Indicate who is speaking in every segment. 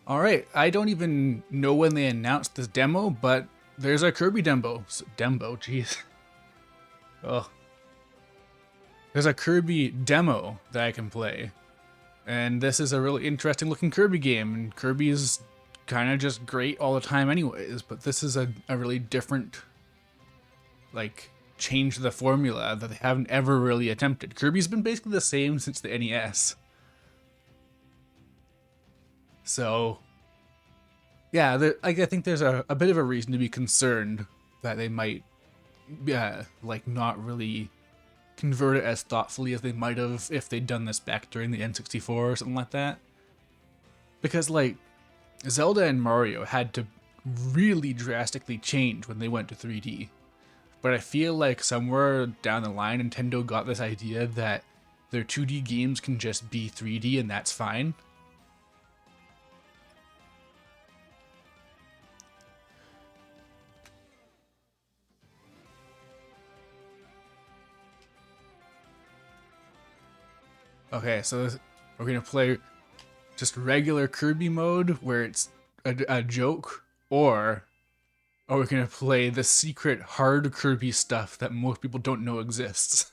Speaker 1: Alright, I don't even know when they announced this demo, but there's a Kirby demo. Jeez. Oh. There's a Kirby demo that I can play. And this is a really interesting looking Kirby game, and Kirby is kind of just great all the time anyways, but this is a really different, like, change to the formula that they haven't ever really attempted. Kirby's been basically the same since the NES. So, yeah, I think there's a bit of a reason to be concerned that they might, like, not really convert it as thoughtfully as they might have if they'd done this back during the N64 or something like that. Because, like, Zelda and Mario had to really drastically change when they went to 3D. But I feel like somewhere down the line, Nintendo got this idea that their 2D games can just be 3D and that's fine. Okay, so we're gonna play just regular Kirby mode where it's a joke, or we're gonna play the secret hard Kirby stuff that most people don't know exists.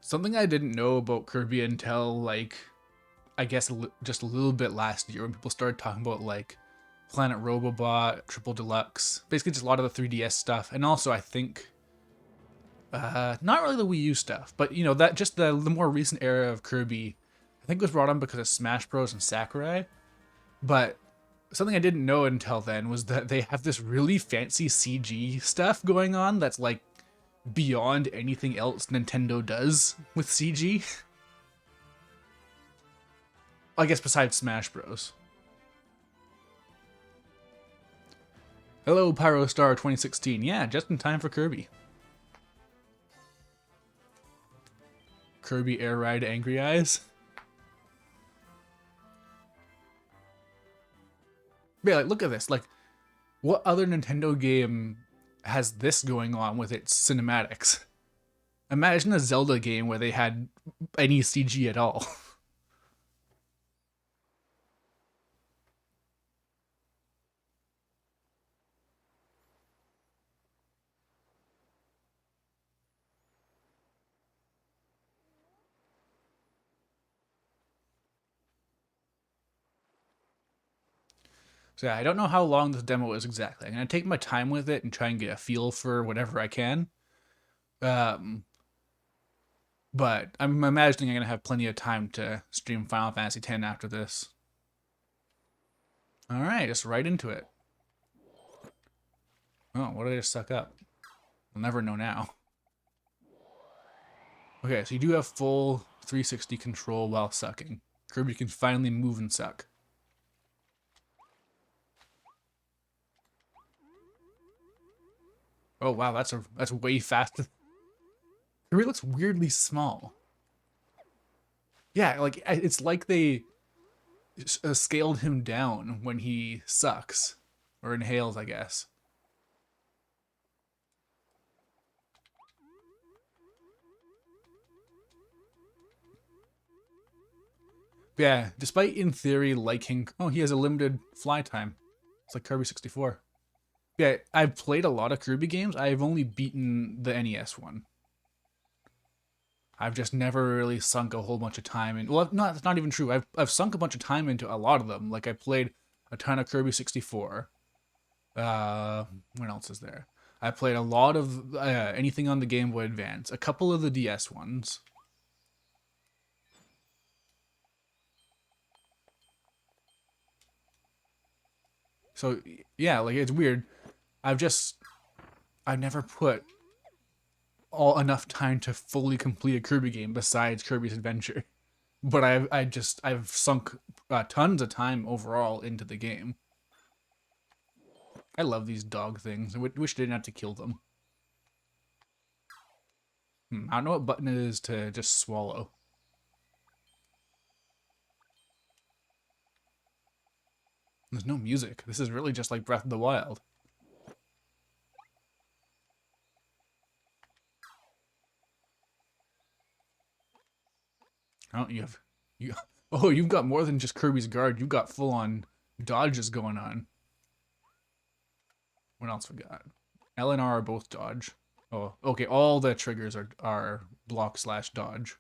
Speaker 1: Something I didn't know about Kirby until, like, I guess just a little bit last year when people started talking about, like, Planet Robobot, Triple Deluxe, basically just a lot of the 3DS stuff, and also I think not really the Wii U stuff, but you know, that just the more recent era of Kirby, I think was brought on because of Smash Bros and Sakurai. But something I didn't know until then was that they have this really fancy CG stuff going on that's like beyond anything else Nintendo does with CG. I guess besides Smash Bros. Hello, Pyrostar 2016. Yeah, just in time for Kirby. Kirby Air Ride Angry Eyes. Yeah, like, look at this. Like, what other Nintendo game has this going on with its cinematics? Imagine a Zelda game where they had any CG at all. So yeah, I don't know how long this demo is exactly. I'm gonna take my time with it and try and get a feel for whatever I can. Um, but I'm imagining I'm gonna have plenty of time to stream Final Fantasy X after this. All right, just right into it. Oh, what did I just suck up? I'll never know now. Okay, so you do have full 360 control while sucking. Kirby can finally move and suck. Oh wow, that's way faster. Kirby looks weirdly small. Yeah, like it's like they scaled him down when he sucks or inhales, I guess. But yeah, despite in theory liking, oh, he has a limited fly time. It's like Kirby 64. Yeah, I've played a lot of Kirby games. I've only beaten the NES one. I've just never really sunk a whole bunch of time in. Well, not that's not even true. I've sunk a bunch of time into a lot of them. Like I played a ton of Kirby 64. Uh, what else is there? I played a lot of anything on the Game Boy Advance. A couple of the DS ones. So yeah, like it's weird. I've just I've never put all enough time to fully complete a Kirby game besides Kirby's Adventure. But I've sunk tons of time overall into the game. I love these dog things. I wish I didn't have to kill them. I don't know what button it is to just swallow. There's no music. This is really just like Breath of the Wild. Oh, you. Oh, you've got more than just Kirby's guard. You've got full on dodges going on. What else we got? L and R are both dodge. Oh, okay. All the triggers are block slash dodge.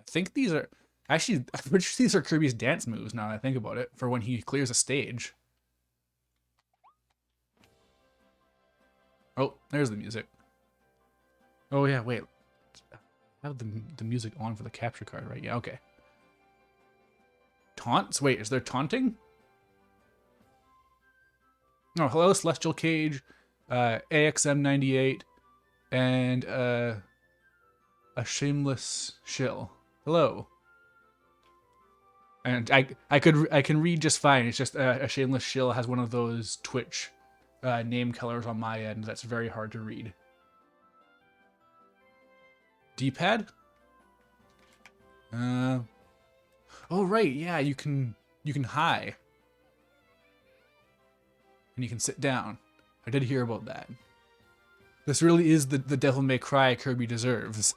Speaker 1: I think these are actually. I'm pretty sure these are Kirby's dance moves. Now that I think about it, for when he clears a stage. Oh, there's the music. Oh yeah, wait. I have the music on for the capture card, right? Yeah, okay. Taunts? Wait, is there taunting? Oh, hello, Celestial Cage, AXM98, and a Shameless Shill. Hello. And I can read just fine. It's just a Shameless Shill has one of those Twitch name colors on my end that's very hard to read. D-pad? Oh right, yeah, you can high. And you can sit down. I did hear about that. This really is the Devil May Cry Kirby deserves.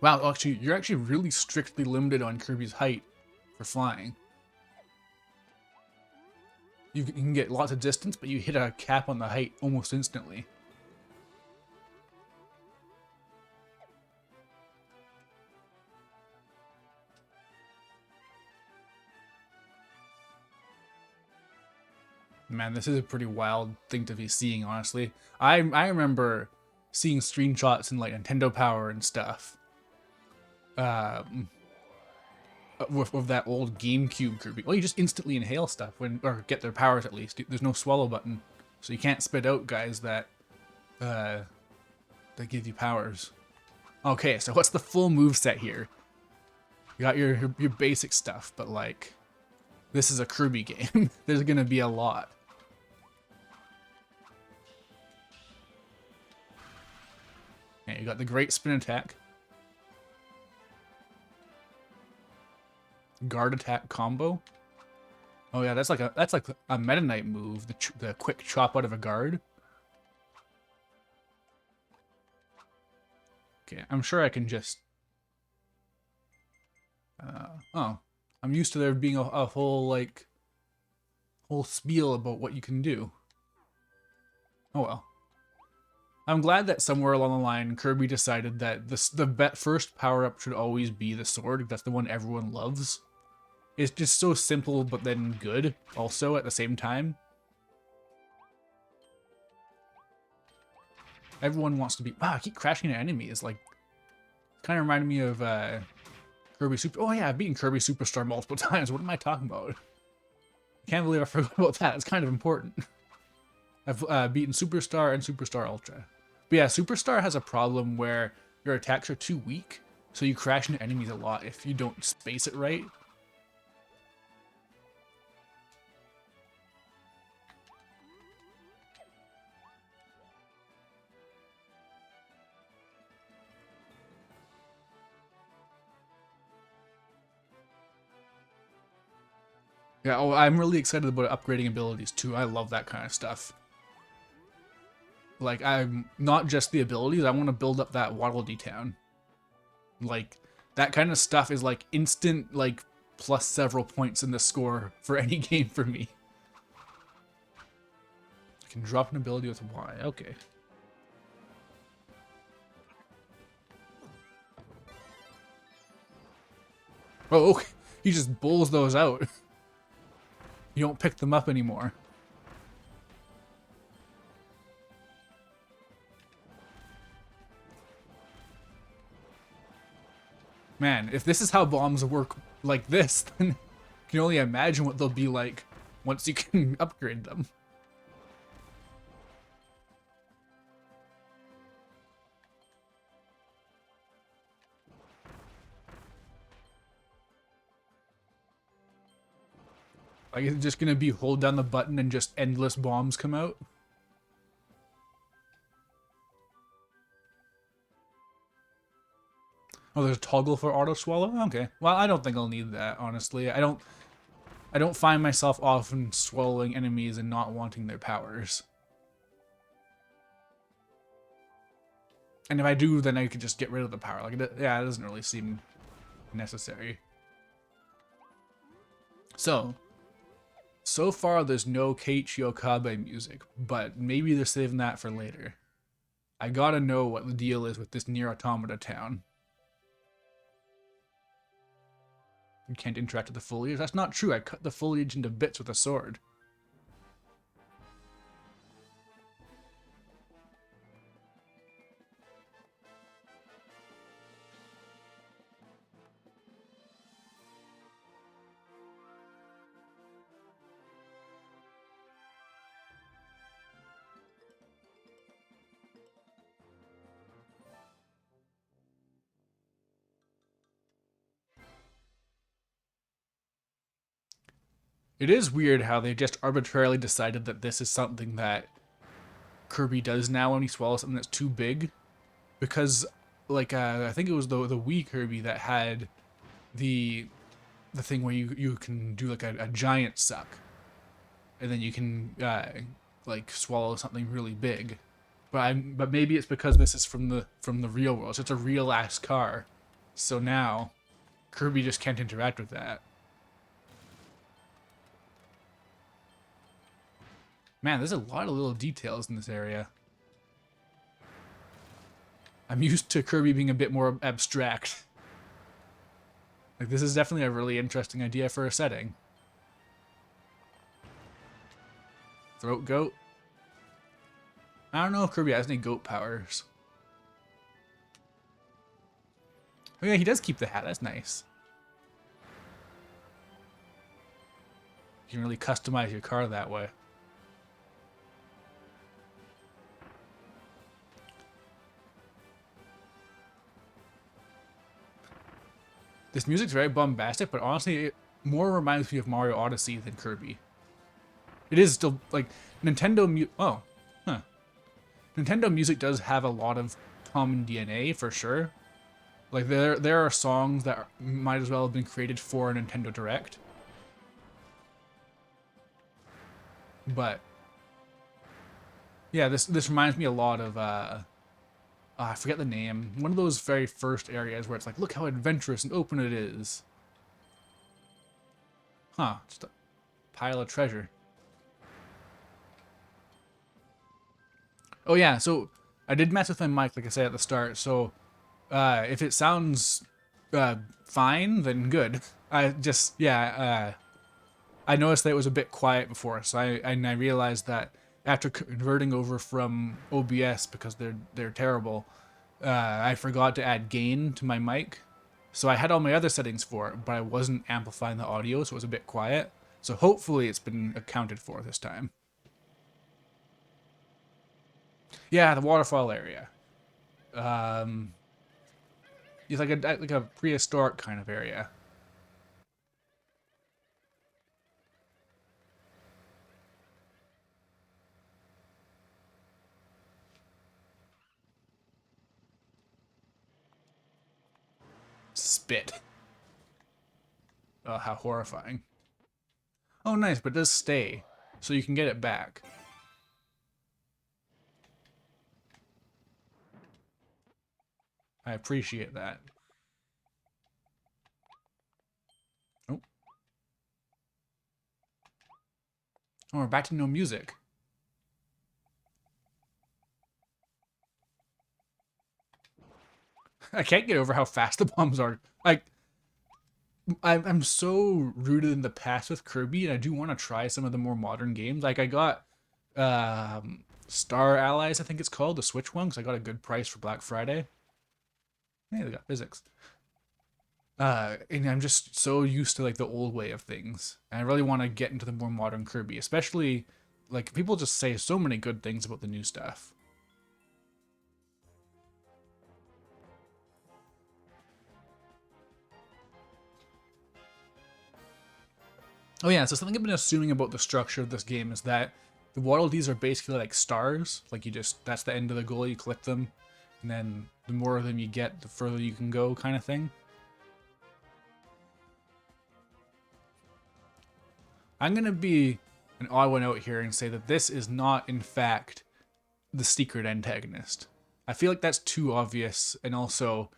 Speaker 1: Wow, actually, you're actually really strictly limited on Kirby's height for flying. You can get lots of distance, but you hit a cap on the height almost instantly. Man, this is a pretty wild thing to be seeing, honestly. I remember seeing screenshots in like Nintendo Power and stuff. With that old GameCube Kirby. Well, you just instantly inhale stuff or get their powers at least. There's no swallow button, so you can't spit out guys that give you powers. Okay, so what's the full moveset here? You got your basic stuff, but like, this is a Kirby game. There's gonna be a lot. Okay, you got the Great Spin Attack. Guard Attack combo. Oh yeah, that's like a Meta Knight move. The quick chop out of a guard. Okay, I'm sure I can just. Oh, I'm used to there being a whole spiel about what you can do. Oh well. I'm glad that somewhere along the line, Kirby decided that the first power-up should always be the sword. That's the one everyone loves. It's just so simple, but then good, also, at the same time. Everyone wants to be... Wow, I keep crashing into enemies. Like, kind of reminded me of Kirby Super... Oh yeah, I've beaten Kirby Superstar multiple times. What am I talking about? Can't believe I forgot about that. It's kind of important. I've beaten Superstar and Superstar Ultra. But yeah, Superstar has a problem where your attacks are too weak, so you crash into enemies a lot if you don't space it right. Yeah, oh, I'm really excited about upgrading abilities too. I love that kind of stuff. Like, I'm not just the abilities, I want to build up that Waddle Dee Town. Like, that kind of stuff is like instant, like, plus several points in the score for any game for me. I can drop an ability with Y, okay. Oh, okay. He just bowls those out. You don't pick them up anymore. Man, if this is how bombs work like this, then you can only imagine what they'll be like once you can upgrade them. Like, it's just gonna be hold down the button and just endless bombs come out? Oh, there's a toggle for auto swallow? Okay. Well, I don't think I'll need that, honestly. I don't find myself often swallowing enemies and not wanting their powers. And if I do, then I could just get rid of the power. Like, yeah, it doesn't really seem necessary. So far there's no Keiichi Okabe music, but maybe they're saving that for later. I gotta know what the deal is with this Nier Automata town. You can't interact with the foliage? That's not true. I cut the foliage into bits with a sword. It is weird how they just arbitrarily decided that this is something that Kirby does now when he swallows something that's too big. Because, like, I think it was the Wii Kirby that had the thing where you can do like a giant suck, and then you can like swallow something really big. But maybe it's because this is from the real world. So it's a real ass car. So now Kirby just can't interact with that. Man, there's a lot of little details in this area. I'm used to Kirby being a bit more abstract. Like, this is definitely a really interesting idea for a setting. Throat goat? I don't know if Kirby has any goat powers. Oh yeah, he does keep the hat. That's nice. You can really customize your car that way. This music's very bombastic, but honestly, it more reminds me of Mario Odyssey than Kirby. It is still, like, Nintendo Nintendo music does have a lot of common DNA, for sure. Like, there are songs that might as well have been created for a Nintendo Direct. But, yeah, this reminds me a lot of, I forget the name. One of those very first areas where it's like, look how adventurous and open it is. Huh, just a pile of treasure. Oh yeah, so I did mess with my mic, like I said at the start, so if it sounds fine, then good. I noticed that it was a bit quiet before, so I realized that after converting over from OBS, because they're terrible, I forgot to add gain to my mic. So I had all my other settings for it, but I wasn't amplifying the audio, so it was a bit quiet. So hopefully it's been accounted for this time. Yeah, the waterfall area. It's like a prehistoric kind of area. Spit. Oh, how horrifying. Oh, nice, but it does stay, so you can get it back. I appreciate that. Oh. Oh, we're back to no music. I can't get over how fast the bombs are. Like, I'm so rooted in the past with Kirby, and I do want to try some of the more modern games. Like, I got Star Allies, I think it's called, the Switch one, because I got a good price for Black Friday. Hey, they got physics. And I'm just so used to like the old way of things, and I really want to get into the more modern Kirby, especially like people just say so many good things about the new stuff. Oh yeah, so something I've been assuming about the structure of this game is that the waddle-dees are basically like stars. Like, you just, that's the end of the goal, you collect them, and then the more of them you get, the further you can go, kind of thing. I'm gonna be an odd one out here and say that this is not, in fact, the secret antagonist. I feel like that's too obvious, and also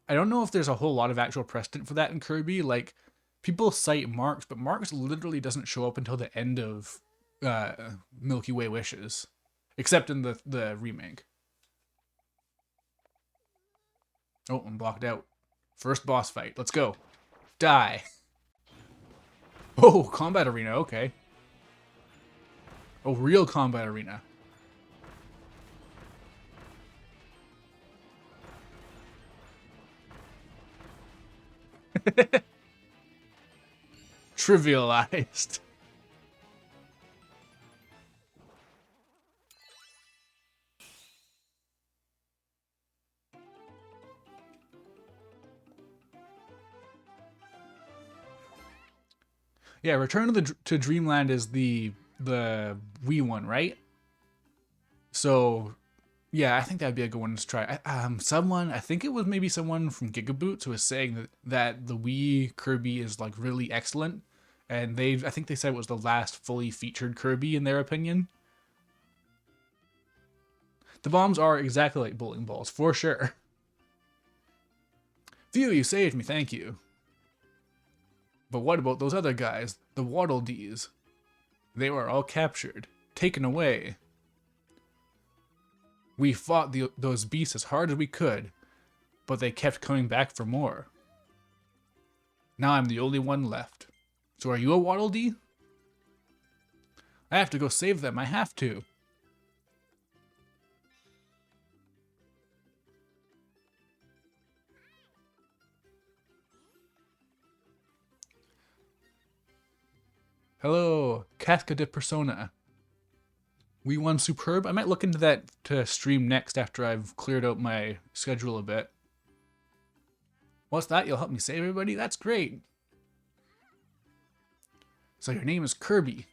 Speaker 1: I don't know if there's a whole lot of actual precedent for that in Kirby. Like, people cite Marks, but Marks literally doesn't show up until the end of uh, Milky Way Wishes, except in the remake. Oh, I'm blocked out. First boss fight. Let's go. Die. Oh, combat arena. Okay. Oh, real combat arena. Trivialized. Yeah, Return to Dreamland is the Wii one, right? So yeah, I think that'd be a good one to try. Someone, I think it was maybe someone from Gigaboots who was saying that the Wii Kirby is like really excellent, and I think they said it was the last fully featured Kirby in their opinion. The bombs are exactly like bowling balls, for sure. Phew, you saved me, thank you. But what about those other guys, the Waddle Dees? They were all captured, taken away. We fought those beasts as hard as we could, but they kept coming back for more. Now I'm the only one left. So are you a Waddle Dee? I have to go save them, I have to. Hello, Casca de Persona. We won superb. I might look into that to stream next after I've cleared out my schedule a bit. What's that? You'll help me save everybody? That's great. So your name is Kirby.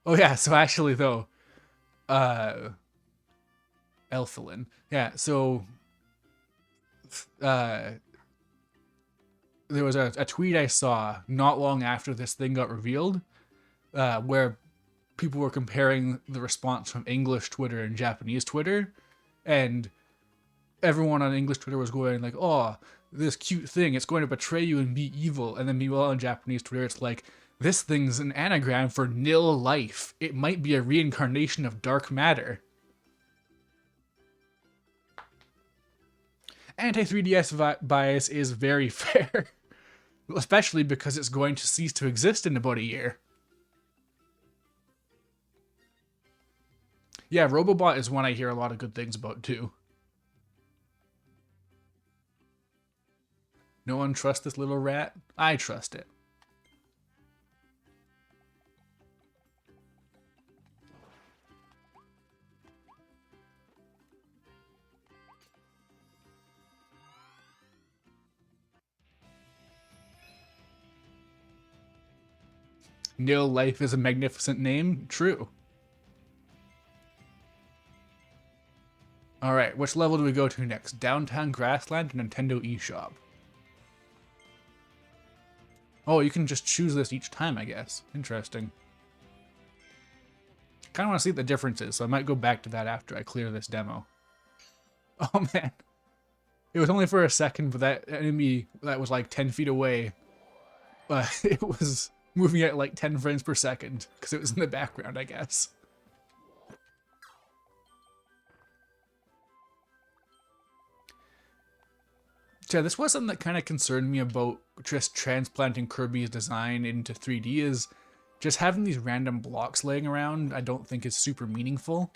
Speaker 1: Oh yeah, so actually though, Elfilin. Yeah, so there was a tweet I saw not long after this thing got revealed, where people were comparing the response from English Twitter and Japanese Twitter, and everyone on English Twitter was going like, "Oh, this cute thing, it's going to betray you and be evil," and then meanwhile on Japanese Twitter, it's like, "This thing's an anagram for nil life. It might be a reincarnation of dark matter." Anti-3DS bias is very fair, especially because it's going to cease to exist in about a year. Yeah, Robobot is one I hear a lot of good things about too. No one trusts this little rat? I trust it. Nil life is a magnificent name. True. Alright, which level do we go to next? Downtown Grassland or Nintendo eShop? Oh, you can just choose this each time, I guess. Interesting. Kind of want to see what the difference is, so I might go back to that after I clear this demo. Oh man. It was only for a second, but that enemy that was like 10 feet away, it was moving at like 10 frames per second, because it was in the background, I guess. Yeah, this was something that kind of concerned me about just transplanting Kirby's design into 3D is just having these random blocks laying around I don't think is super meaningful.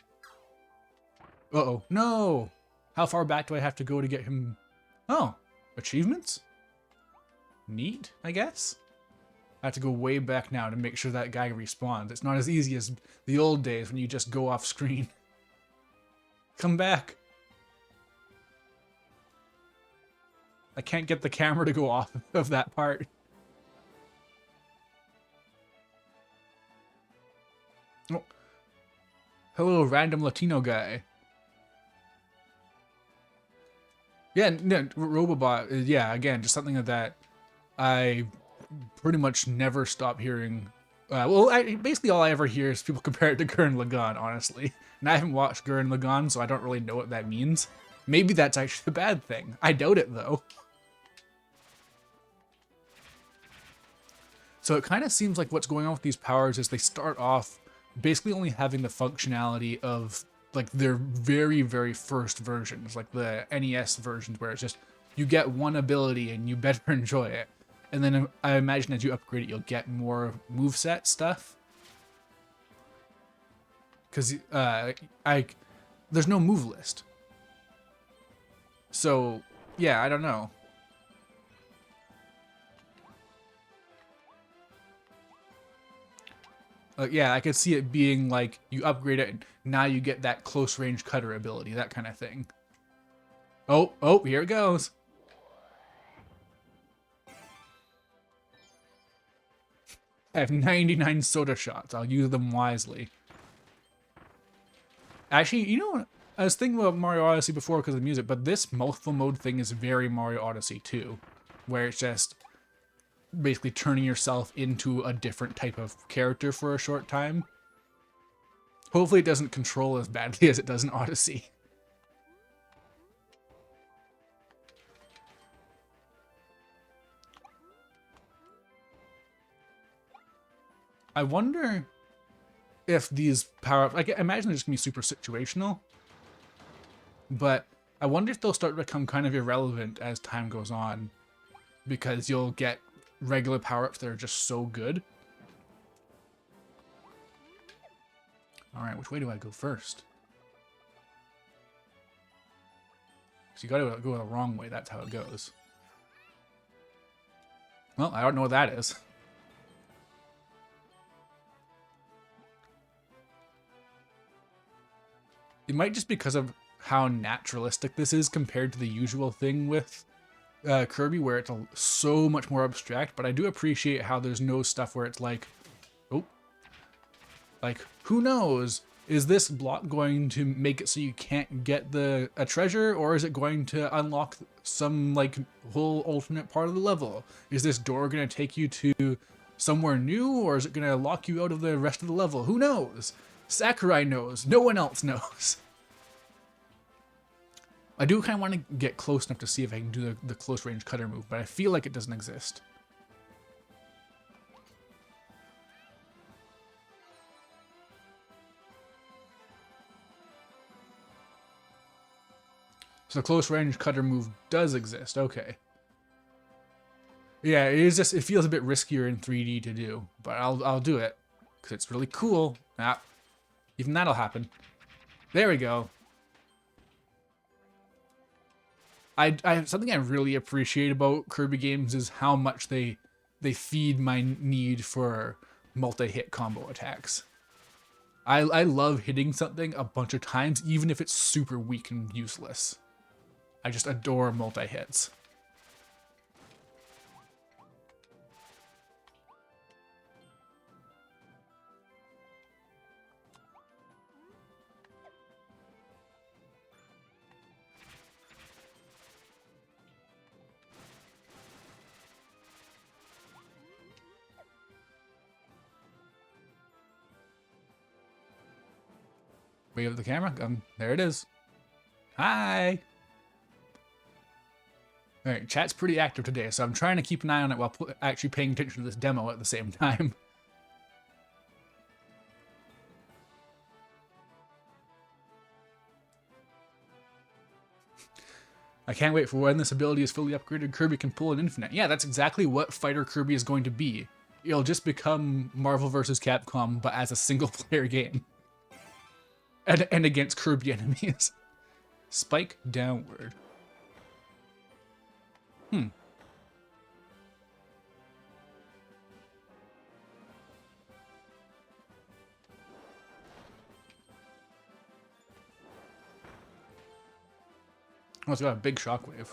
Speaker 1: Uh-oh. No! How far back do I have to go to get him? Oh, achievements? Neat, I guess? I have to go way back now to make sure that guy respawns. It's not as easy as the old days when you just go off screen. Come back. I can't get the camera to go off of that part. Oh. Hello, random Latino guy. Yeah, no, Robobot, yeah, again, just something that I pretty much never stop hearing Basically all I ever hear is people compare it to Gurren Lagann, honestly. And I haven't watched Gurren Lagann, so I don't really know what that means. Maybe that's actually a bad thing. I doubt it, though. So it kind of seems like what's going on with these powers is they start off basically only having the functionality of like their very, very first versions, like the NES versions, where it's just you get one ability and you better enjoy it. And then I imagine as you upgrade it, you'll get more moveset stuff. Because there's no move list. So, yeah, I don't know. Yeah, I could see it being like you upgrade it, and now you get that close range cutter ability, that kind of thing. Oh, here it goes. I have 99 soda shots. I'll use them wisely. Actually, you know what? I was thinking about Mario Odyssey before because of the music, but this mouthful mode thing is very Mario Odyssey too, where it's just basically turning yourself into a different type of character for a short time. Hopefully it doesn't control as badly as it does in Odyssey. I wonder if these power-ups, I imagine they're just gonna be super situational, but I wonder if they'll start to become kind of irrelevant as time goes on, because you'll get regular power-ups that are just so good. Alright, which way do I go first? So you gotta go the wrong way, that's how it goes. Well, I don't know what that is. It might just because of how naturalistic this is compared to the usual thing with Kirby, where it's so much more abstract, but I do appreciate how there's no stuff where it's like, oh, like, who knows? Is this block going to make it so you can't get a treasure, or is it going to unlock some like whole alternate part of the level? Is this door going to take you to somewhere new, or is it going to lock you out of the rest of the level? Who knows? Sakurai knows. No one else knows. I do kind of want to get close enough to see if I can do the close range cutter move, but I feel like it doesn't exist. So the close range cutter move does exist. Okay. Yeah, it feels a bit riskier in 3D to do, but I'll do it because it's really cool. Ah, even that'll happen. There we go. Something I really appreciate about Kirby games is how much they feed my need for multi-hit combo attacks. I love hitting something a bunch of times, even if it's super weak and useless. I just adore multi-hits. Wave at the camera. There it is. Hi. All right, chat's pretty active today, so I'm trying to keep an eye on it while actually paying attention to this demo at the same time. I can't wait for when this ability is fully upgraded, Kirby can pull an infinite. Yeah, that's exactly what Fighter Kirby is going to be. It'll just become Marvel vs. Capcom, but as a single-player game. And against Kirby enemies. Spike downward. Oh, it's got a big shockwave.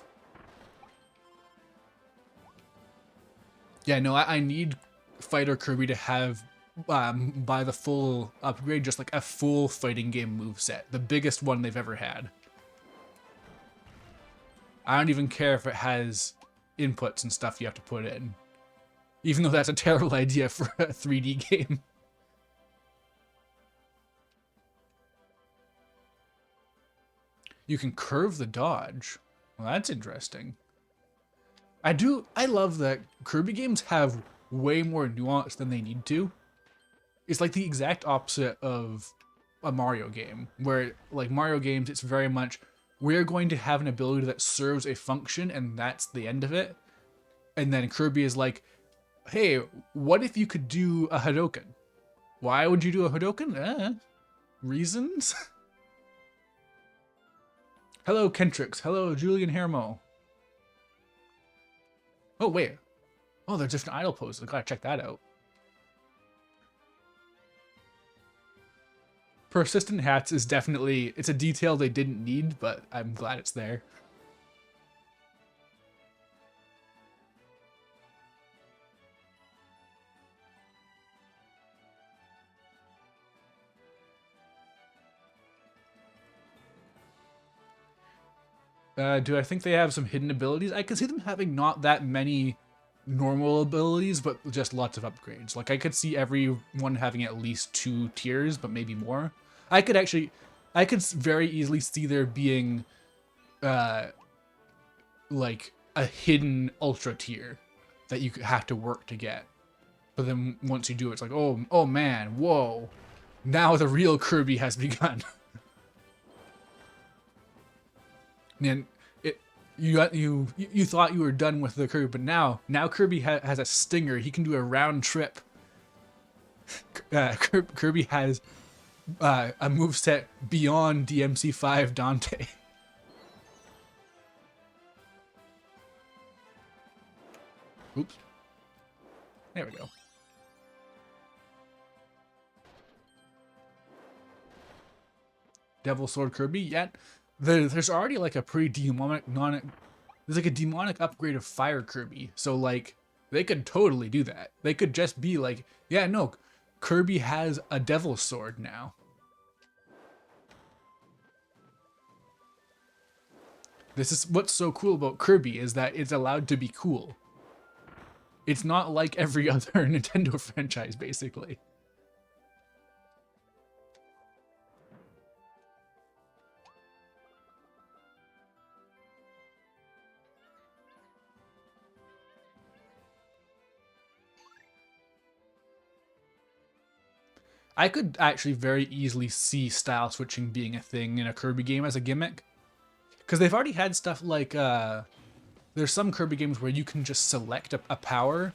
Speaker 1: Yeah, no, I need Fighter Kirby to have, by the full upgrade, just like a full fighting game moveset. The biggest one they've ever had. I don't even care if it has inputs and stuff you have to put in. Even though that's a terrible idea for a 3D game. You can curve the dodge. Well, that's interesting. I love that Kirby games have way more nuance than they need to. It's like the exact opposite of a Mario game, where like Mario games, it's very much, we're going to have an ability that serves a function and that's the end of it. And then Kirby is like, hey, what if you could do a Hadoken? Why would you do a Hadoken? Reasons? Hello, Kentrix. Hello, Julian Hermo. Oh, wait. Oh, there's different idle poses. I gotta check that out. Persistent hats is definitely, it's a detail they didn't need, but I'm glad it's there. Do I think they have some hidden abilities? I could see them having not that many normal abilities, but just lots of upgrades. Like I could see everyone having at least 2 tiers, but maybe more. I could very easily see there being, like a hidden ultra tier that you have to work to get. But then once you do it, it's like, oh man, whoa. Now the real Kirby has begun. And you thought you were done with the Kirby, but now Kirby has a stinger. He can do a round trip. Kirby has a moveset beyond DMC5 Dante. Oops. There we go. Devil Sword Kirby, yet there's already like a pretty demonic there's like a demonic upgrade of Fire Kirby. So like they could totally do that. They could just be like, yeah, no, Kirby has a Devil Sword now. This is what's so cool about Kirby, is that it's allowed to be cool. It's not like every other Nintendo franchise, basically. I could actually very easily see style switching being a thing in a Kirby game as a gimmick. Because they've already had stuff like, there's some Kirby games where you can just select a power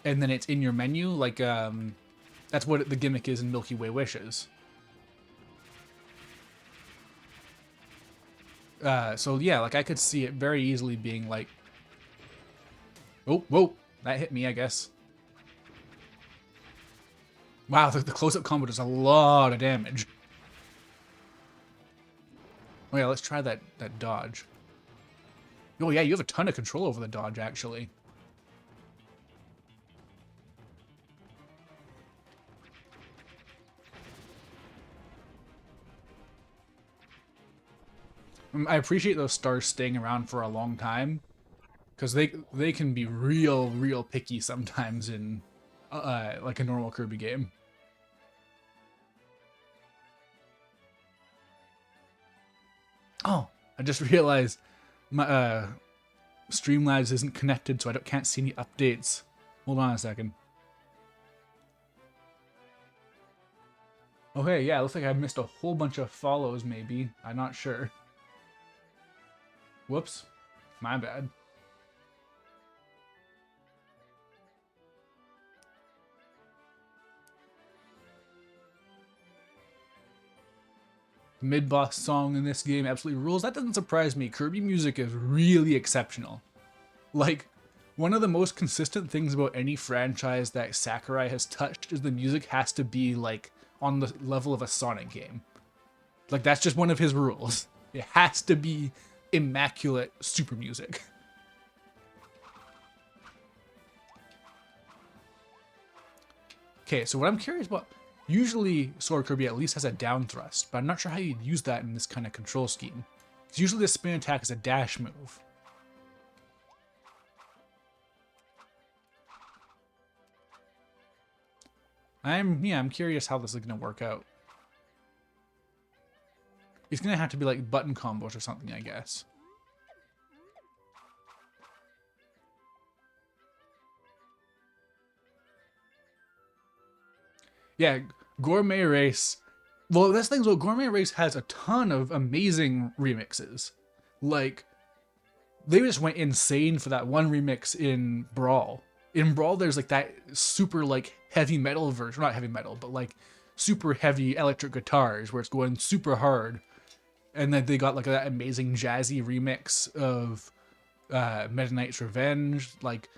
Speaker 1: and then it's in your menu. Like, that's what the gimmick is in Milky Way Wishes. So yeah, like I could see it very easily being like, oh, whoa, that hit me, I guess. Wow, the close-up combo does a lot of damage. Oh yeah, let's try that dodge. Oh yeah, you have a ton of control over the dodge, actually. I appreciate those stars staying around for a long time, because they can be real picky sometimes in like a normal Kirby game. Oh, I just realized my Streamlabs isn't connected, so I can't see any updates. Hold on a second. Okay, yeah, it looks like I missed a whole bunch of follows, maybe. I'm not sure. Whoops. My bad. The mid-boss song in this game absolutely rules. That doesn't surprise me. Kirby music is really exceptional. Like, one of the most consistent things about any franchise that Sakurai has touched is the music has to be, like, on the level of a Sonic game. Like, that's just one of his rules. It has to be immaculate super music. Okay, so what I'm curious about, usually Sword Kirby at least has a down thrust, but I'm not sure how you'd use that in this kind of control scheme. Because usually the spin attack is a dash move. I'm curious how this is gonna work out. It's gonna have to be like button combos or something, I guess. Yeah, Gourmet Race. Well, that's the thing. So Gourmet Race has a ton of amazing remixes. Like they just went insane for that one remix in Brawl. In Brawl, there's like that super like heavy metal version, not heavy metal, but like super heavy electric guitars where it's going super hard. And then they got like that amazing jazzy remix of Meta Knight's Revenge. Like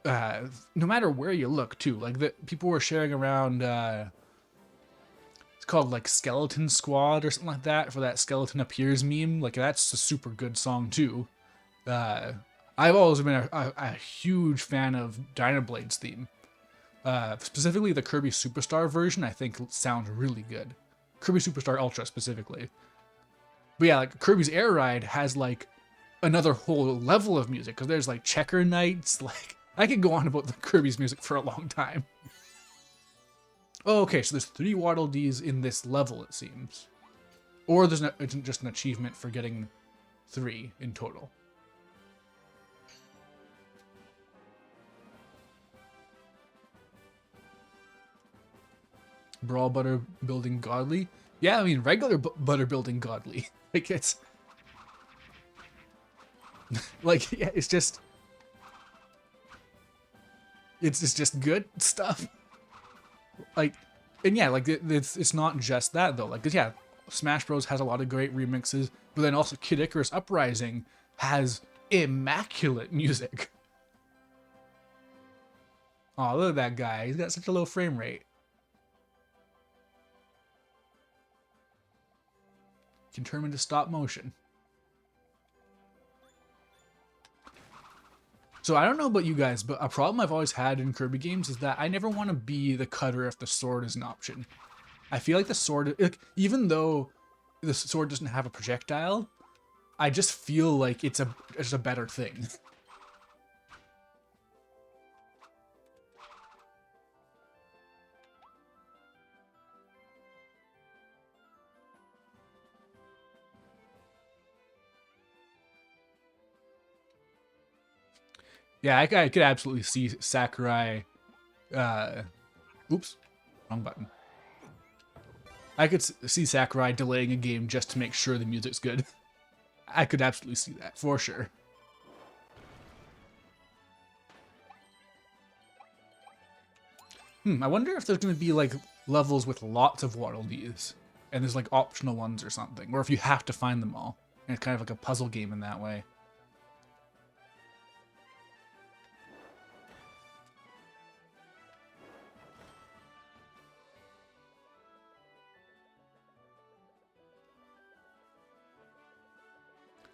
Speaker 1: no matter where you look too, like the people were sharing around. It's called like Skeleton Squad or something like that for that Skeleton Appears meme. Like that's a super good song too. Uh, I've always been a huge fan of Dynablade's theme. Specifically the Kirby Superstar version, I think sounds really good. Kirby Superstar Ultra specifically. But yeah, like Kirby's Air Ride has like another whole level of music because there's like Checker Nights. Like I could go on about the Kirby's music for a long time. Oh, okay, so there's 3 Waddle Dees in this level, it seems. Or there's it's just an achievement for getting 3 in total. Brawl butter building godly. Yeah, I mean regular butter building godly. Like it's like yeah, it's just just good stuff. Like and yeah, like it's not just that though. Like 'cause yeah, Smash Bros has a lot of great remixes, but then also Kid Icarus Uprising has immaculate music. Oh, look at that guy. He's got such a low frame rate. Can turn him into stop motion. So I don't know about you guys, but a problem I've always had in Kirby games is that I never want to be the cutter if the sword is an option. I feel like the sword, like, even though the sword doesn't have a projectile, I just feel like it's a better thing. Yeah, I could absolutely see Sakurai. Uh, oops, wrong button. I could see Sakurai delaying a game just to make sure the music's good. I could absolutely see that for sure. I wonder if there's going to be like levels with lots of Waddle Dees, and there's like optional ones or something, or if you have to find them all, and it's kind of like a puzzle game in that way.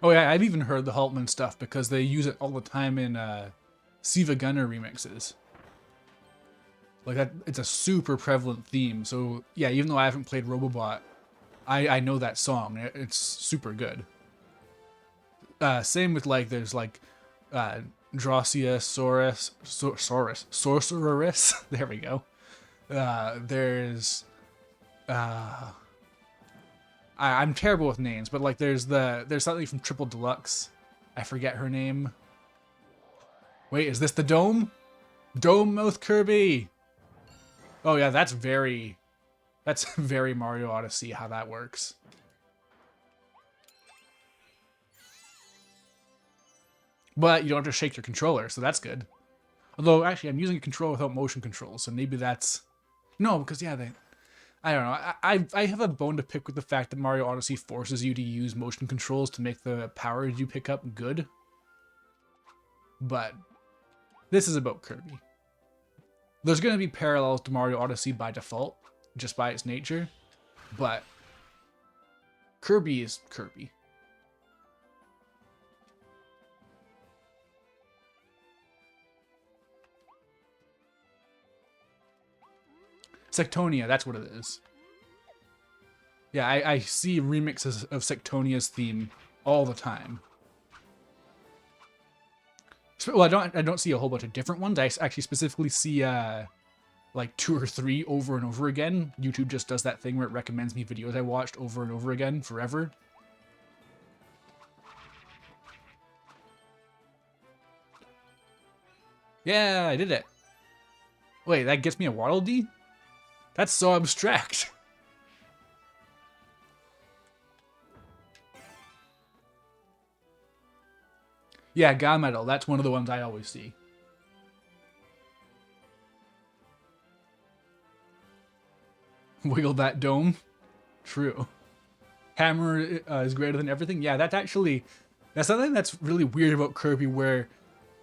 Speaker 1: Oh yeah, I've even heard the Haltman stuff because they use it all the time in Siva Gunner remixes. Like that, it's a super prevalent theme. So yeah, even though I haven't played Robobot, I know that song. It's super good. Same with like there's like Drossiosaurus, Sorceress. There we go. There's I'm terrible with names, but like there's something from Triple Deluxe. I forget her name. Wait, is this the Dome? Dome Mouth Kirby. Oh yeah, that's very Mario Odyssey how that works. But you don't have to shake your controller, so that's good. Although actually I'm using a controller without motion controls, so maybe that's no, because yeah, I don't know. I have a bone to pick with the fact that Mario Odyssey forces you to use motion controls to make the powers you pick up good. But this is about Kirby. There's going to be parallels to Mario Odyssey by default, just by its nature. But Kirby is Kirby. Sectonia, that's what it is. Yeah, I see remixes of Sectonia's theme all the time. Well, I don't see a whole bunch of different ones. I actually specifically see like 2 or 3 over and over again. YouTube just does that thing where it recommends me videos I watched over and over again forever. Yeah, I did it. Wait, that gets me a Waddle Dee? That's so abstract. Yeah, Gunmetal, that's one of the ones I always see. Wiggle that dome. True. Hammer is greater than everything. Yeah, that's something that's really weird about Kirby, where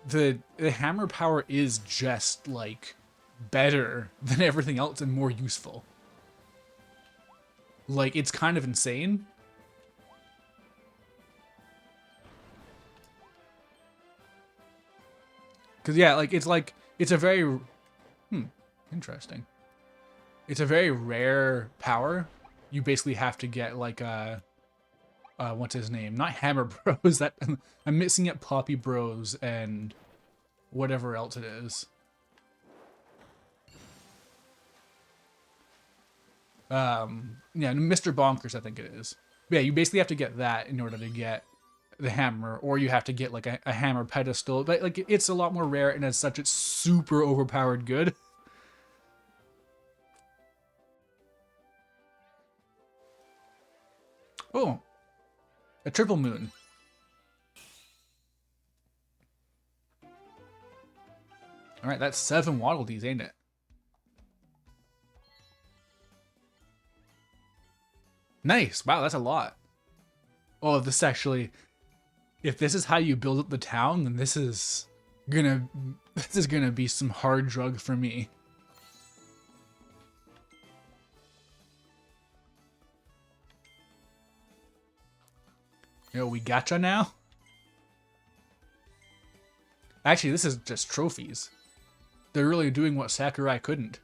Speaker 1: the hammer power is just like better than everything else and more useful. Like, it's kind of insane. Cause yeah, it's a very interesting. It's a very rare power. You basically have to get like a what's his name? Not Hammer Bros. That I'm mixing up Poppy Bros and whatever else it is. Yeah, Mr. Bonkers, I think it is. But yeah, you basically have to get that in order to get the hammer, or you have to get like a hammer pedestal. But like, it's a lot more rare, and as such, it's super overpowered good. Oh, a triple moon. All right, that's 7 Waddle Dees, ain't it? Nice. Wow, that's a lot. Oh, this actually, if this is how you build up the town, then this is gonna be some hard drug for me. Yo, we gotcha now? Actually, this is just trophies. They're really doing what Sakurai couldn't.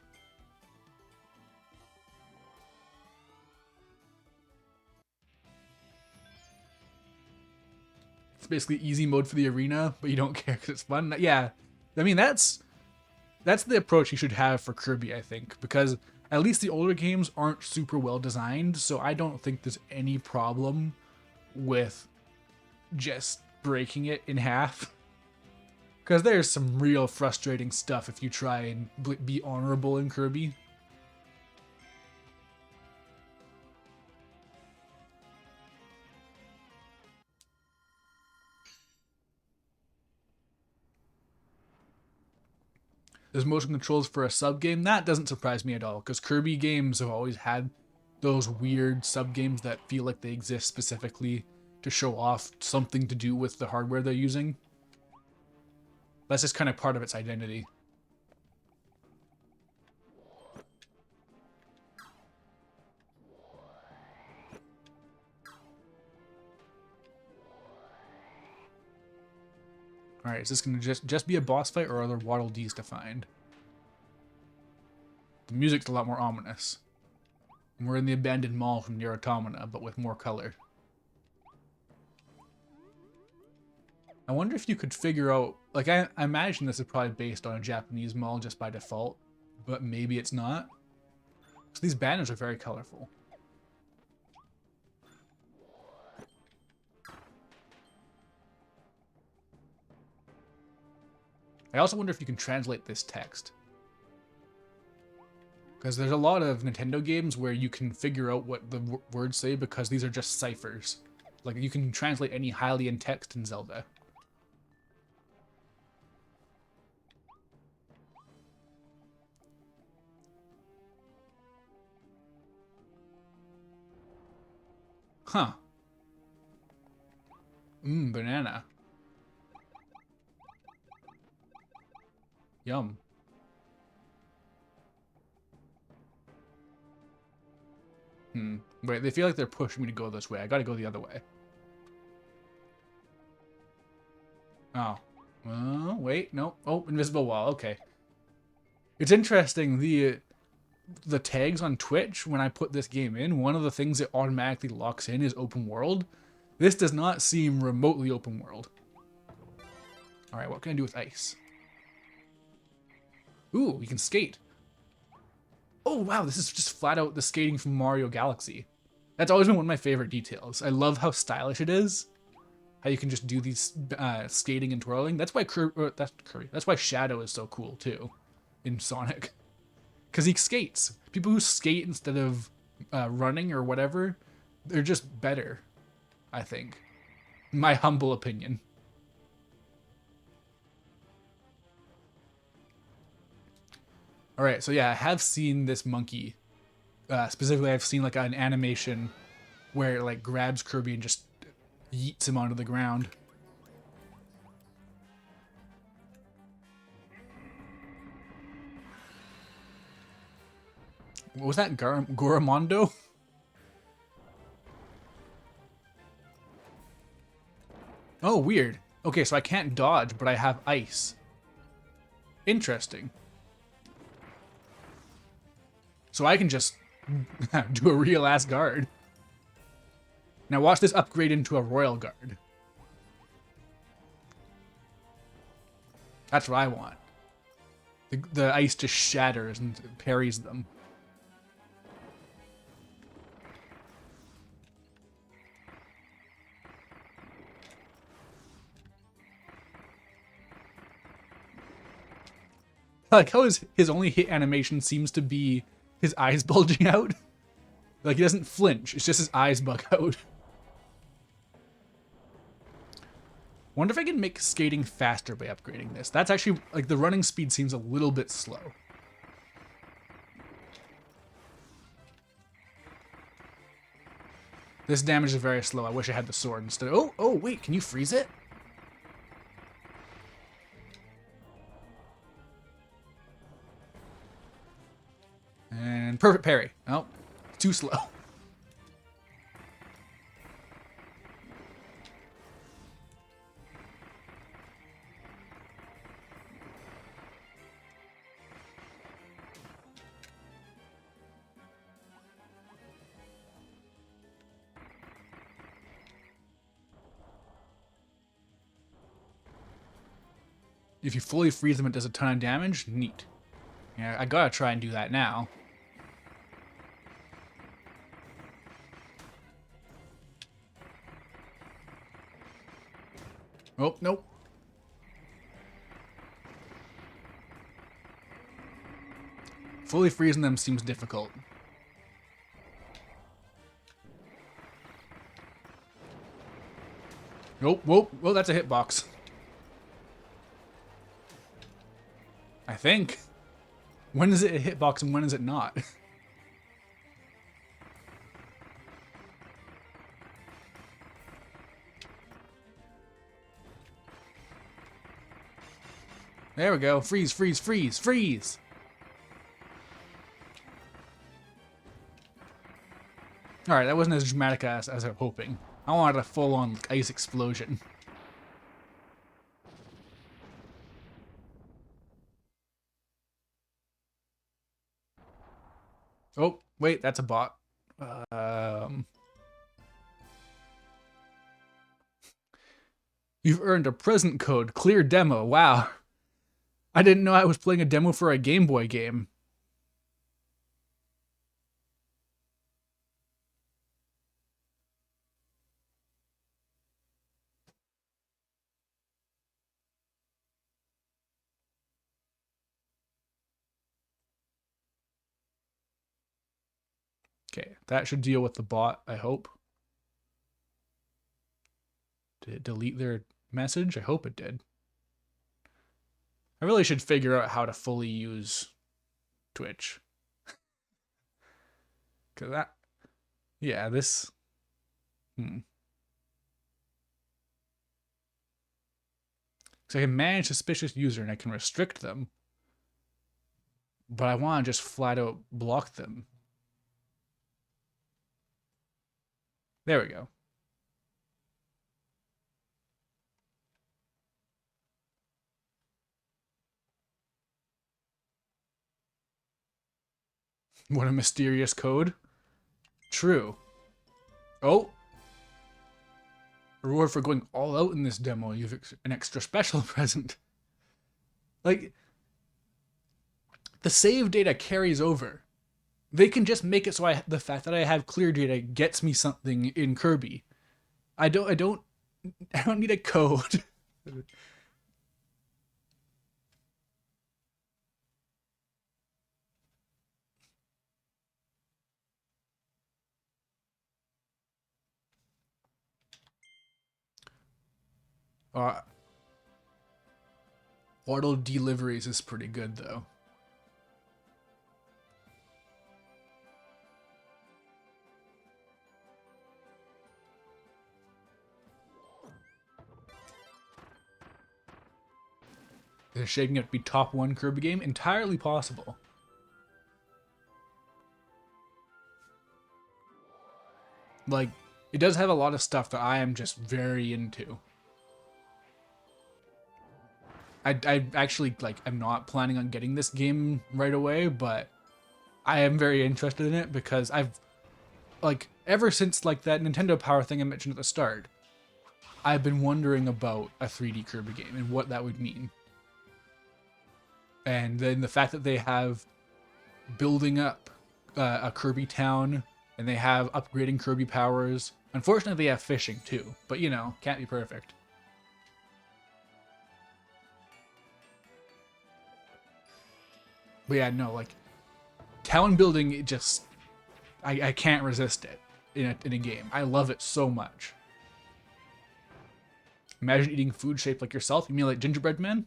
Speaker 1: It's basically easy mode for the arena, but you don't care because it's fun. Yeah, I mean, that's the approach you should have for Kirby, I think, because at least the older games aren't super well designed, so I don't think there's any problem with just breaking it in half. Because there's some real frustrating stuff if you try and be honorable in Kirby. There's motion controls for a sub-game. That doesn't surprise me at all, because Kirby games have always had those weird sub-games that feel like they exist specifically to show off something to do with the hardware they're using. That's just kind of part of its identity. Alright, is this going to just be a boss fight, or are there Waddle Dees to find? The music's a lot more ominous. And we're in the abandoned mall from Nier Automata, but with more color. I wonder if you could figure out... Like, I imagine this is probably based on a Japanese mall just by default, but maybe it's not. So these banners are very colorful. I also wonder if you can translate this text. Because there's a lot of Nintendo games where you can figure out what the words say because these are just ciphers. Like, you can translate any Hylian text in Zelda. Huh. Banana. Yum. Wait, they feel like they're pushing me to go this way. I gotta go the other way. Oh. Wait, no. Oh, invisible wall. Okay. It's interesting, the tags on Twitch, when I put this game in, one of the things it automatically locks in is open world. This does not seem remotely open world. Alright, what can I do with ice? Ooh, we can skate. oh wow, this is just flat out the skating from Mario Galaxy. That's always been one of my favorite details. I love how stylish it is. How you can just do these skating and twirling. That's why Kirby. That's why Shadow is so cool too, in Sonic, because he skates. People who skate instead of running or whatever, they're just better. I think, my humble opinion. All right, so yeah, I have seen this monkey. Specifically, I've seen like an animation where it like grabs Kirby and just yeets him onto the ground. What was that? Goramondo? Oh, weird. Okay, so I can't dodge, but I have ice. Interesting. So I can just do a real ass guard. Now watch this upgrade into a royal guard. That's what I want. The ice just shatters and parries them. Like how his only hit animation seems to be his eyes bulging out. Like he doesn't flinch, it's just his eyes bug out. Wonder if I can make skating faster by upgrading this. That's actually, like, the running speed seems a little bit slow. This damage is very slow. I wish I had the sword instead. Oh, wait, can you freeze it? And perfect parry. Oh, too slow. If you fully freeze them, it does a ton of damage. Neat. Yeah, I gotta try and do that now. Oh, nope. Fully freezing them seems difficult. Nope, whoa, that's a hitbox. I think. When is it a hitbox and when is it not? There we go. Freeze, freeze, freeze, freeze! Alright, that wasn't as dramatic as I was hoping. I wanted a full-on ice explosion. Oh, wait, that's a bot. You've earned a present code. Clear demo. Wow. I didn't know I was playing a demo for a Game Boy game. Okay, that should deal with the bot, I hope. Did it delete their message? I hope it did. I really should figure out how to fully use Twitch. Cause that, yeah, this, Cause I can manage suspicious user and I can restrict them. But I want to just flat out block them. There we go. What a mysterious code. True. Oh. Reward for going all out in this demo. You have an extra special present. Like, the save data carries over. They can just make it so the fact that I have clear data gets me something in Kirby. I don't need a code. uh, Waddle deliveries is pretty good though. Is it shaping up to be top one Kirby game? Entirely possible. Like, it does have a lot of stuff that I am just very into. I actually, like, I'm not planning on getting this game right away, but I am very interested in it because I've, like, ever since, like, that Nintendo Power thing I mentioned at the start, I've been wondering about a 3D Kirby game and what that would mean. And then the fact that they have building up a Kirby town and they have upgrading Kirby powers. Unfortunately, they have fishing too, but you know, can't be perfect. But yeah, no, like town building, it just I can't resist it in a game. I love it so much. Imagine eating food shaped like yourself. You mean like gingerbread man?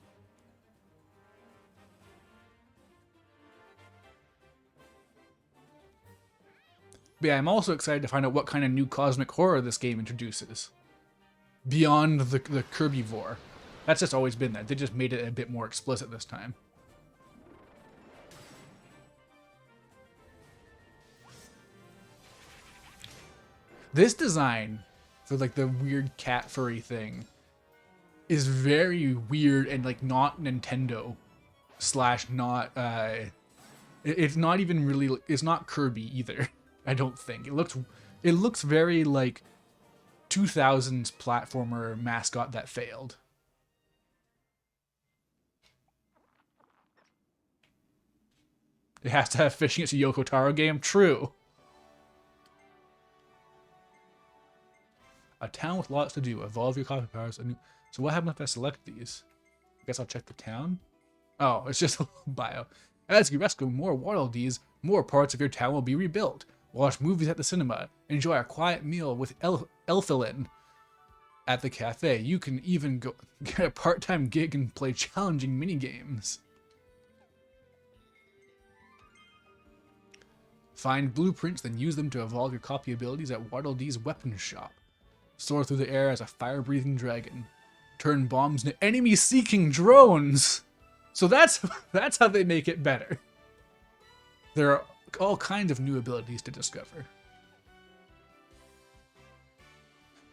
Speaker 1: But yeah, I'm also excited to find out what kind of new cosmic horror this game introduces. Beyond the Kirby vor. That's just always been that. They just made it a bit more explicit this time. This design for like the weird cat furry thing is very weird and like not Nintendo slash not it's not even really, it's not Kirby either. I don't think it looks very like 2000s platformer mascot that failed. It has to have fishing. It's a Yoko Taro game. True. A town with lots to do. Evolve your coffee powers. So what happens if I select these? I guess I'll check the town. Oh, it's just a little bio. As you rescue more Waddle Dees, more parts of your town will be rebuilt. Watch movies at the cinema. Enjoy a quiet meal with Elfilin at the cafe. You can even go get a part-time gig and play challenging mini games. Find blueprints, then use them to evolve your copy abilities at Waddle Dee's weapon shop. Soar through the air as a fire-breathing dragon. Turn bombs into enemy-seeking drones. So that's how they make it better. There are all kinds of new abilities to discover.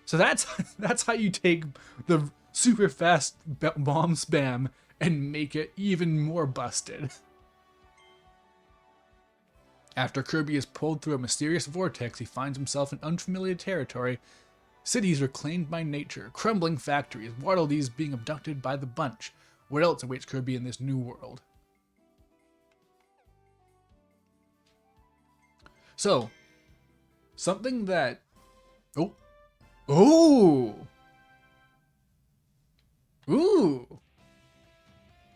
Speaker 1: So that's how you take the super fast bomb spam and make it even more busted. After Kirby is pulled through a mysterious vortex, he finds himself in unfamiliar territory. Cities reclaimed by nature, crumbling factories, Waddle Dees being abducted by the bunch. What else awaits Kirby in this new world? So, something that... Oh! Oh! Ooh!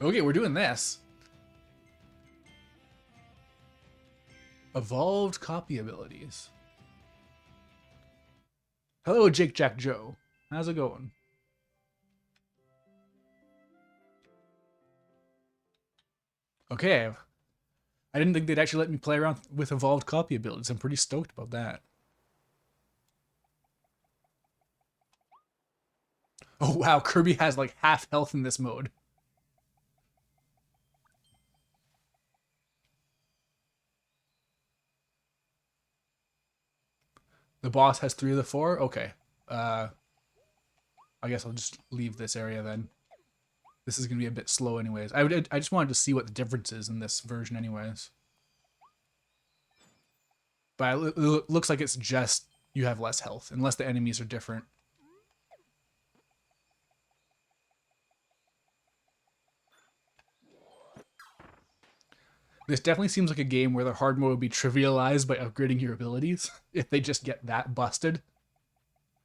Speaker 1: Okay, we're doing this. Evolved copy abilities. Hello, Jake Jack Joe. How's it going? Okay. I didn't think they'd actually let me play around with evolved copy abilities. I'm pretty stoked about that. Oh wow, Kirby has like half health in this mode. The boss has 3 of the 4? Okay. I guess I'll just leave this area then. This is going to be a bit slow anyways. I just wanted to see what the difference is in this version anyways. But it looks like it's just you have less health, unless the enemies are different. This definitely seems like a game where the hard mode would be trivialized by upgrading your abilities if they just get that busted.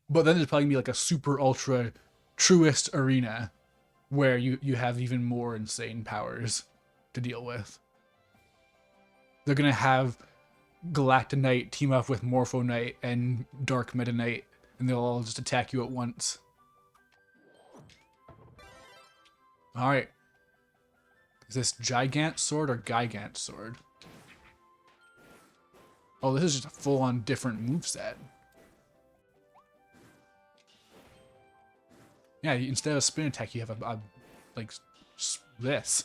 Speaker 1: But then there's probably gonna be like a super ultra truest arena where you have even more insane powers to deal with. They're gonna have Galactonite team up with Morpho Knight and Dark Meta Knight, and they'll all just attack you at once. Alright. Is this Gigant Sword or Gigant Sword? Oh, this is just a full-on different moveset. Yeah, instead of a spin attack, you have a like this.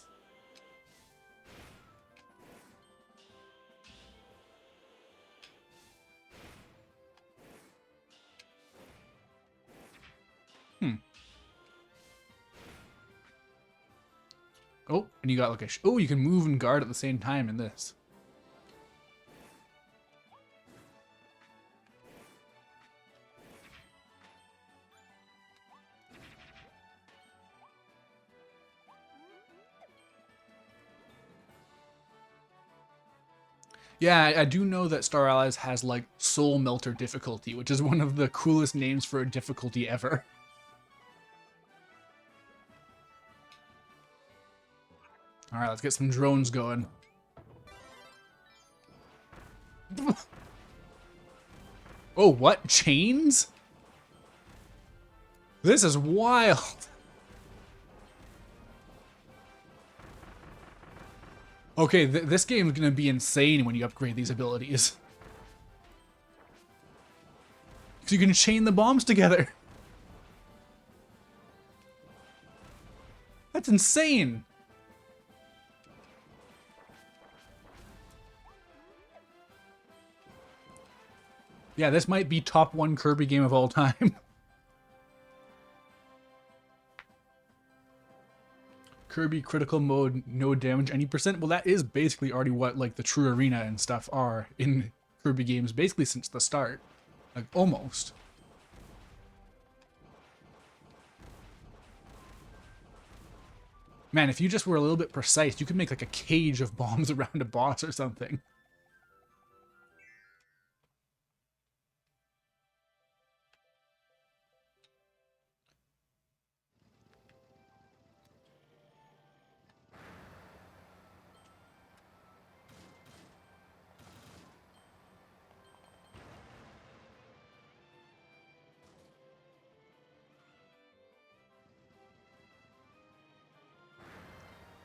Speaker 1: Oh, and you got like a oh, you can move and guard at the same time in this. Yeah, I do know that Star Allies has like Soul Melter difficulty, which is one of the coolest names for a difficulty ever. Alright, let's get some drones going. Oh, what? Chains? This is wild. Okay, this game is going to be insane when you upgrade these abilities. Because you can chain the bombs together. That's insane. Yeah, this might be top 1 Kirby game of all time. Kirby critical mode, no damage, any percent. Well, that is basically already what like the true arena and stuff are in Kirby games, basically since the start. Like, almost. Man, if you just were a little bit precise, you could make like a cage of bombs around a boss or something.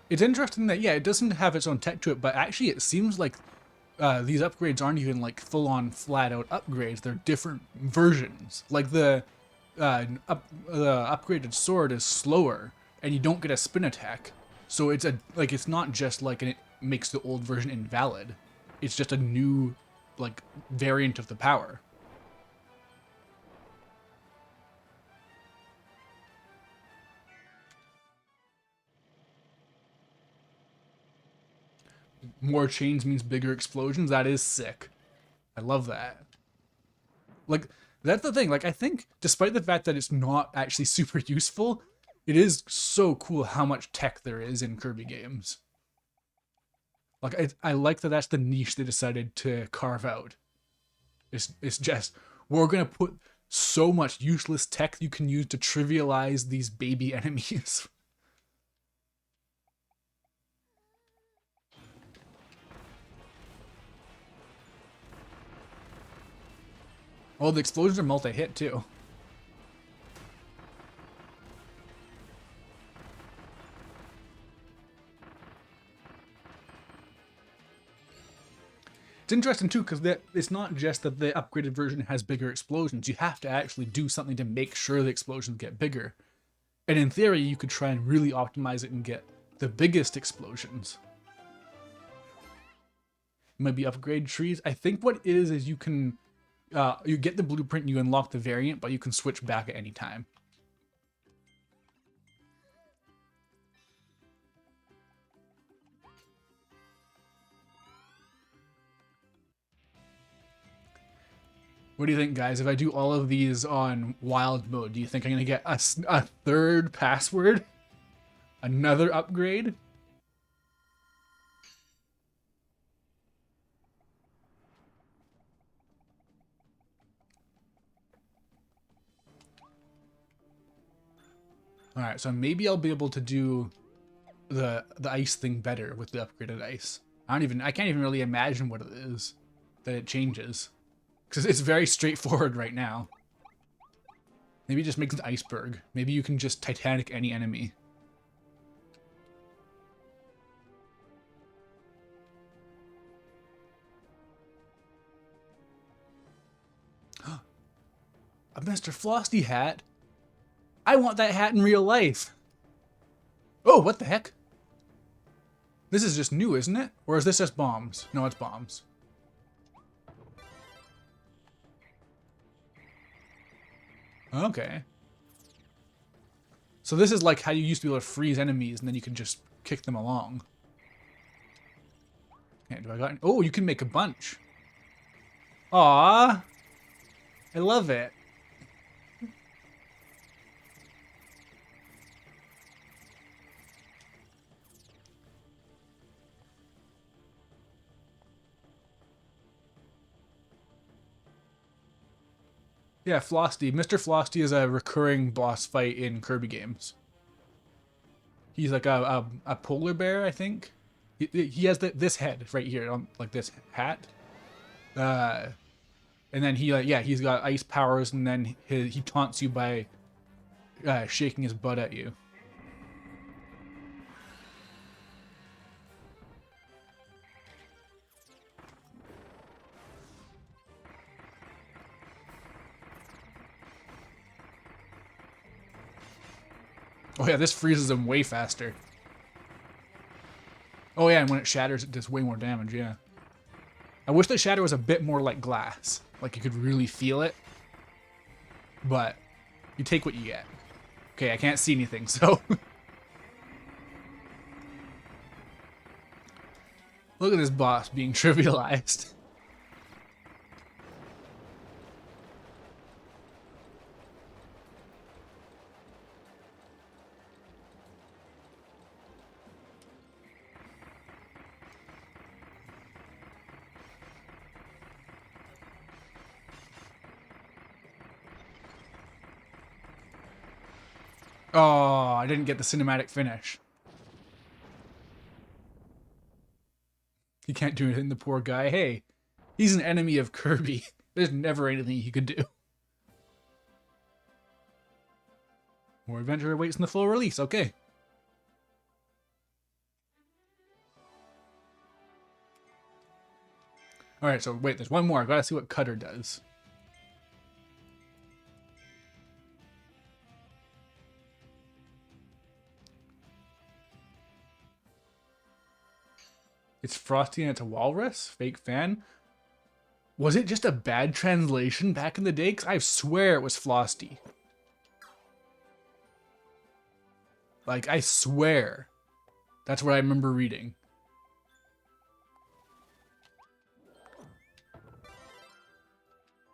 Speaker 1: It's interesting that, yeah, it doesn't have its own tech to it, but actually it seems like these upgrades aren't even like full-on flat-out upgrades. They're different versions. Like the upgraded sword is slower, and you don't get a spin attack. So it's it's not just like it makes the old version invalid. It's just a new like variant of the power. More chains means bigger explosions. That is sick. I love that. Like, that's the thing. Like, I think, despite the fact that it's not actually super useful, it is so cool how much tech there is in Kirby games. Like, I like that that's the niche they decided to carve out. It's just, we're going to put so much useless tech you can use to trivialize these baby enemies. Oh, the explosions are multi-hit too. It's interesting too, because it's not just that the upgraded version has bigger explosions. You have to actually do something to make sure the explosions get bigger. And in theory, you could try and really optimize it and get the biggest explosions. Maybe upgrade trees. I think what it is you can you get the blueprint and you unlock the variant, but you can switch back at any time. What do you think, guys? If I do all of these on wild mode, do you think I'm going to get a third password? Another upgrade? Alright, so maybe I'll be able to do the ice thing better with the upgraded ice. I can't even really imagine what it is that it changes. Because it's very straightforward right now. Maybe it just makes an iceberg. Maybe you can just Titanic any enemy. A Mr. Frosty hat? I want that hat in real life. Oh, what the heck? This is just new, isn't it? Or is this just bombs? No, it's bombs. Okay. So this is like how you used to be able to freeze enemies and then you can just kick them along. Okay, do I got any? Oh, you can make a bunch. Aww. I love it. Yeah, Frosty. Mr. Frosty is a recurring boss fight in Kirby games. He's like a polar bear, I think. He has this head right here, on like this hat. And then he's got ice powers, and then he taunts you by shaking his butt at you. Oh yeah, this freezes him way faster. Oh yeah, and when it shatters, it does way more damage, yeah. I wish the shatter was a bit more like glass. Like you could really feel it. But you take what you get. Okay, I can't see anything, so... Look at this boss being trivialized. Oh, I didn't get the cinematic finish. He can't do anything, the poor guy. Hey, he's an enemy of Kirby. There's never anything he could do. More adventure awaits in the full release, okay. Alright, so wait, there's one more. I gotta see what Cutter does. It's Frosty and it's a walrus? Fake fan? Was it just a bad translation back in the day? Because I swear it was Frosty. Like, I swear. That's what I remember reading.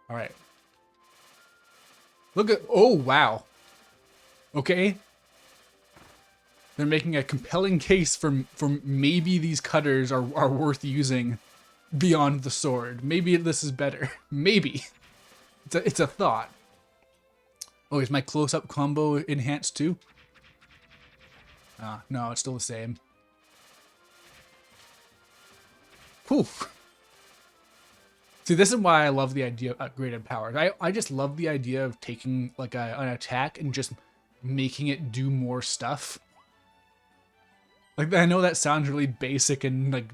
Speaker 1: Alright. Look at... Oh, wow. Okay. They're making a compelling case for maybe these cutters are worth using beyond the sword. Maybe this is better. Maybe. It's a thought. Oh, is my close-up combo enhanced too? No, it's still the same. Whew. See, this is why I love the idea of upgraded powers. I just love the idea of taking like an attack and just making it do more stuff. Like, I know that sounds really basic and like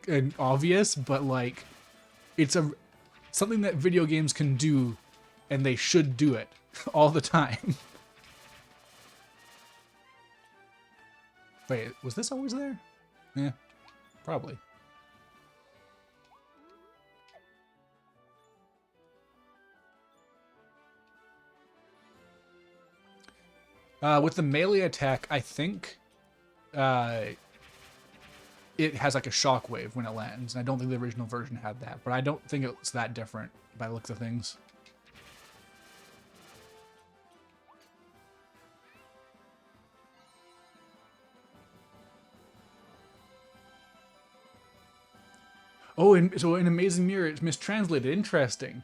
Speaker 1: and obvious, but like it's something that video games can do, and they should do it all the time. Wait, was this always there? Yeah, probably. With the melee attack, I think it has like a shockwave when it lands. And I don't think the original version had that, but I don't think it's that different by the looks of things. Oh, and so in Amazing Mirror, it's mistranslated. Interesting.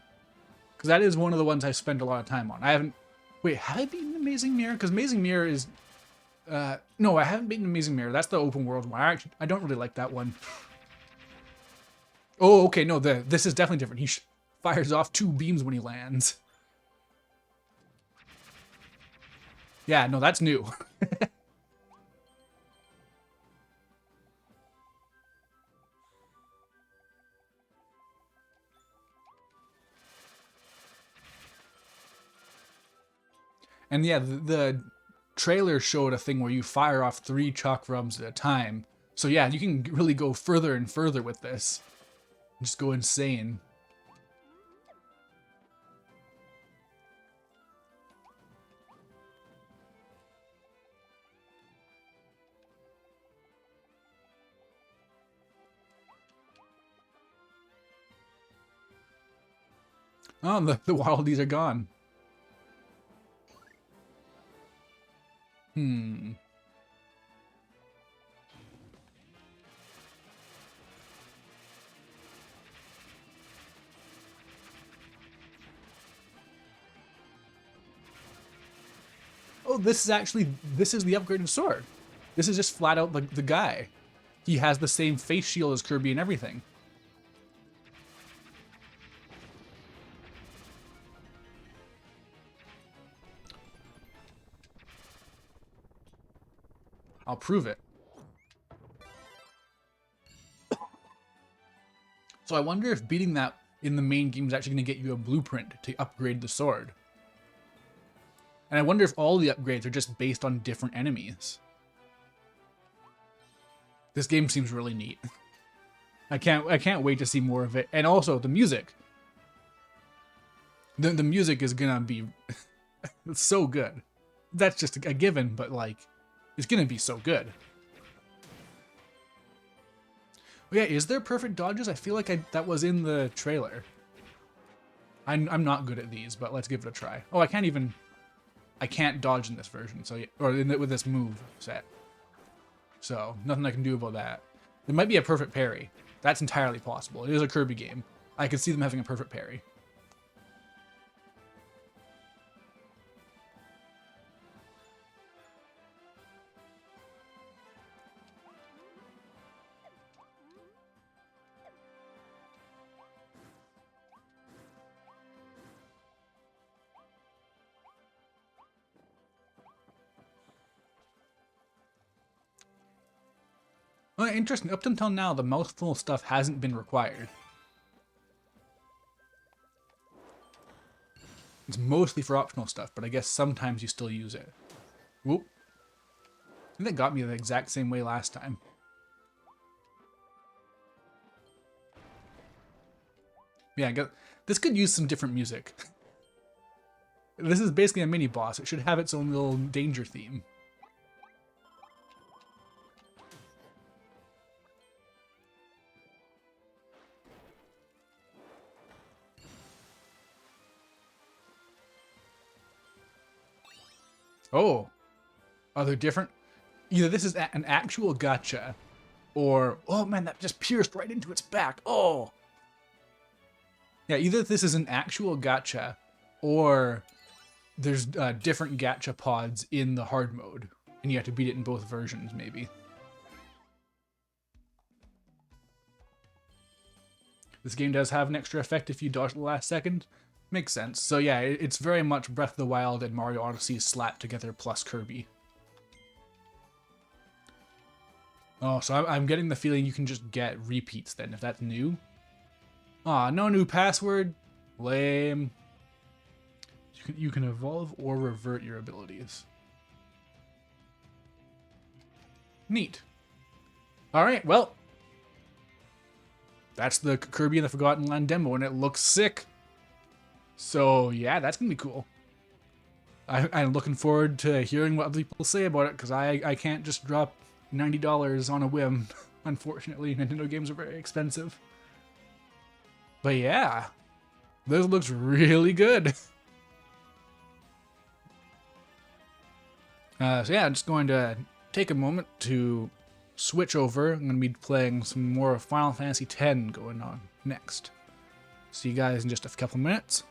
Speaker 1: Because that is one of the ones I spend a lot of time on. I haven't Wait, have I beaten Amazing Mirror? Because Amazing Mirror is... no, I haven't beaten Amazing Mirror. That's the open world one. I don't really like that one. Oh, okay, no, this is definitely different. He fires off 2 beams when he lands. Yeah, no, that's new. And yeah, the trailer showed a thing where you fire off 3 chakrams at a time. So yeah, you can really go further and further with this. Just go insane. Oh, the wildies are gone. Hmm. Oh, this is the upgraded sword. This is just flat out the guy. He has the same face shield as Kirby and everything. I'll prove it. So I wonder if beating that in the main game is actually going to get you a blueprint to upgrade the sword. And I wonder if all the upgrades are just based on different enemies. This game seems really neat. I can't wait to see more of it. And also the music. The music is gonna be it's so good. That's just a given, but like it's gonna be so good. Oh yeah, is there perfect dodges? I feel like that was in the trailer. I'm not good at these, but let's give it a try. Oh, I can't dodge in this version, so yeah, or with this move set. So nothing I can do about that. There might be a perfect parry. That's entirely possible. It is a Kirby game. I could see them having a perfect parry. Oh, interesting. Up until now, the mouthful stuff hasn't been required. It's mostly for optional stuff, but I guess sometimes you still use it. Whoop. I think that got me the exact same way last time. Yeah, this could use some different music. This is basically a mini boss. It should have its own little danger theme. Oh, are they different? Either this is an actual gacha, or oh man, that just pierced right into its back. Oh, yeah. Either this is an actual gacha, or there's different gacha pods in the hard mode, and you have to beat it in both versions, maybe. This game does have an extra effect if you dodge at the last second. Makes sense. So yeah, it's very much Breath of the Wild and Mario Odyssey slapped together plus Kirby. Oh, so I'm getting the feeling you can just get repeats then, if that's new. Aw, no new password? Lame. You can evolve or revert your abilities. Neat. Alright, well. That's the Kirby and the Forgotten Land demo, and it looks sick. So yeah, that's gonna be cool. I'm looking forward to hearing what other people say about it, because I can't just drop $90 on a whim. Unfortunately, Nintendo games are very expensive. But yeah, this looks really good. So yeah, I'm just going to take a moment to switch over. I'm going to be playing some more Final Fantasy X going on next. See you guys in just a couple minutes.